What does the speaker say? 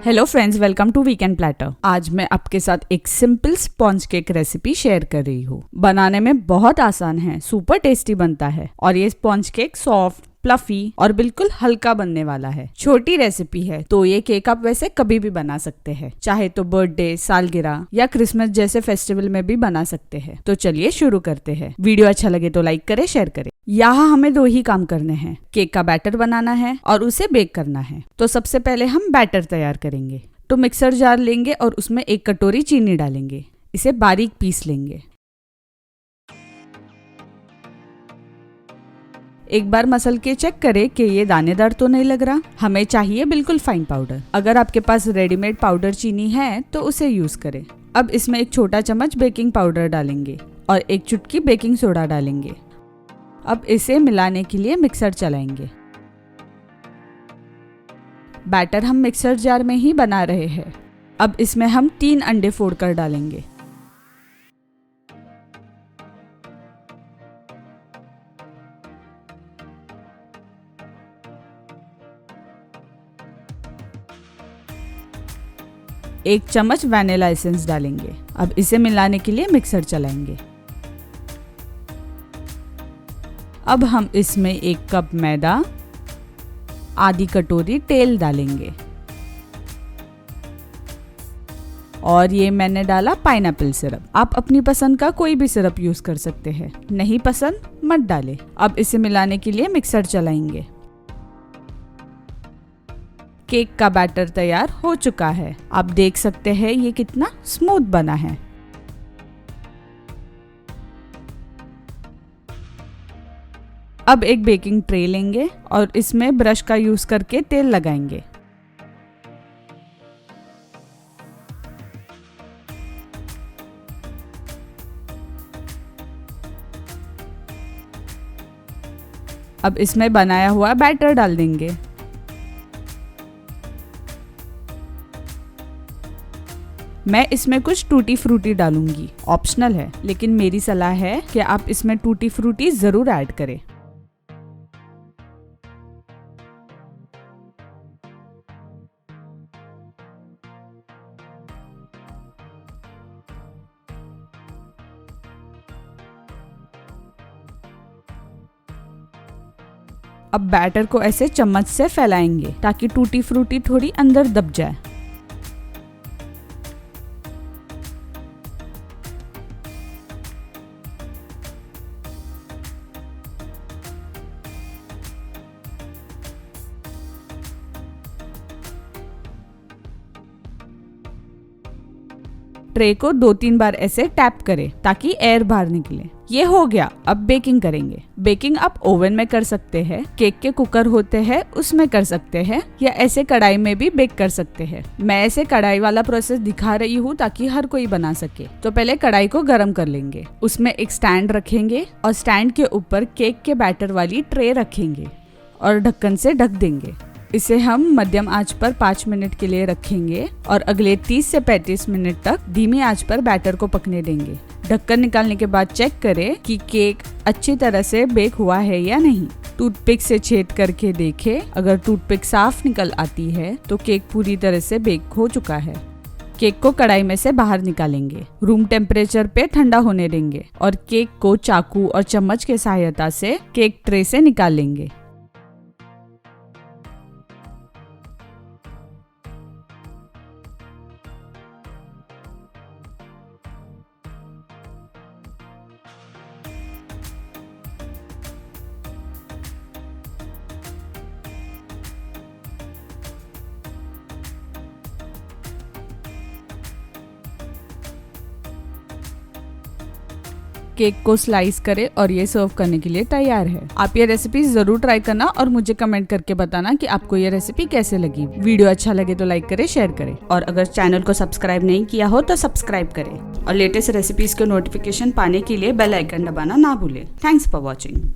Hello friends, welcome to weekend platter. आज मैं आपके साथ एक simple sponge cake recipe share कर रही हूँ। बनाने में बहुत आसान है, सुपर टेस्टी बनता है और ये स्पॉन्ज केक सॉफ्ट, फ्लफी और बिल्कुल हल्का बनने वाला है। छोटी रेसिपी है तो ये केक आप वैसे कभी भी बना सकते हैं, चाहे तो बर्थडे, सालगिरह या क्रिसमस जैसे फेस्टिवल में भी बना सकते हैं। तो चलिए शुरू करते हैं। वीडियो अच्छा लगे तो लाइक करें, शेयर करें। यहाँ हमें दो ही काम करने हैं, केक का बैटर बनाना है और उसे बेक करना है। तो सबसे पहले हम बैटर तैयार करेंगे। तो मिक्सर जार लेंगे और उसमें 1 कटोरी चीनी डालेंगे। इसे बारीक पीस लेंगे। एक बार मसल के चेक करें कि ये दानेदार तो नहीं लग रहा। हमें चाहिए बिल्कुल फाइन पाउडर। अगर आपके पास रेडीमेड पाउडर चीनी है तो उसे यूज करें। अब इसमें 1 छोटा चम्मच बेकिंग पाउडर डालेंगे और 1 चुटकी बेकिंग सोडा डालेंगे। अब इसे मिलाने के लिए मिक्सर चलाएंगे। बैटर हम मिक्सर जार में ही बना रहे हैं। अब इसमें हम 3 अंडे फोड़कर डालेंगे। एक चम्मच वैनिला एसेंस डालेंगे। अब इसे मिलाने के लिए मिक्सर चलाएंगे। अब हम इसमें 1 कप मैदा, आधी कटोरी तेल डालेंगे और ये मैंने डाला पाइनएप्पल सिरप। आप अपनी पसंद का कोई भी सिरप यूज कर सकते हैं, नहीं पसंद मत डालें। अब इसे मिलाने के लिए मिक्सर चलाएंगे। केक का बैटर तैयार हो चुका है। आप देख सकते हैं ये कितना स्मूथ बना है। अब एक बेकिंग ट्रे लेंगे और इसमें ब्रश का यूज करके तेल लगाएंगे। अब इसमें बनाया हुआ बैटर डाल देंगे। मैं इसमें कुछ टूटी फ्रूटी डालूंगी, ऑप्शनल है, लेकिन मेरी सलाह है कि आप इसमें टूटी फ्रूटी जरूर ऐड करें। अब बैटर को ऐसे चम्मच से फैलाएंगे ताकि टूटी फ्रूटी थोड़ी अंदर दब जाए। ट्रे को 2-3 बार ऐसे टैप करें ताकि एयर बाहर निकले। ये हो गया। अब बेकिंग करेंगे। बेकिंग आप ओवन में कर सकते हैं, केक के कुकर होते हैं उसमें कर सकते हैं, या ऐसे कढ़ाई में भी बेक कर सकते हैं। मैं ऐसे कढ़ाई वाला प्रोसेस दिखा रही हूँ ताकि हर कोई बना सके। तो पहले कढ़ाई को गर्म कर लेंगे, उसमें एक स्टैंड रखेंगे और स्टैंड के ऊपर केक के बैटर वाली ट्रे रखेंगे और ढक्कन से ढक देंगे। इसे हम मध्यम आंच पर 5 मिनट के लिए रखेंगे और अगले 30 से 35 मिनट तक धीमी आंच पर बैटर को पकने देंगे। ढक्कन निकालने के बाद चेक करें कि केक अच्छी तरह से बेक हुआ है या नहीं। टूथपिक से छेद करके देखें। अगर टूथपिक साफ निकल आती है तो केक पूरी तरह से बेक हो चुका है। केक को कढ़ाई में से बाहर निकालेंगे, रूम टेम्परेचर पे ठंडा होने देंगे और केक को चाकू और चम्मच के सहायता से केक ट्रे से निकाल लेंगे। केक को स्लाइस करें और ये सर्व करने के लिए तैयार है। आप ये रेसिपी जरूर ट्राई करना और मुझे कमेंट करके बताना कि आपको ये रेसिपी कैसे लगी। वीडियो अच्छा लगे तो लाइक करें, शेयर करें और अगर चैनल को सब्सक्राइब नहीं किया हो तो सब्सक्राइब करें और लेटेस्ट रेसिपीज के नोटिफिकेशन पाने के लिए बेल आइकन दबाना ना भूलें। Thanks for watching.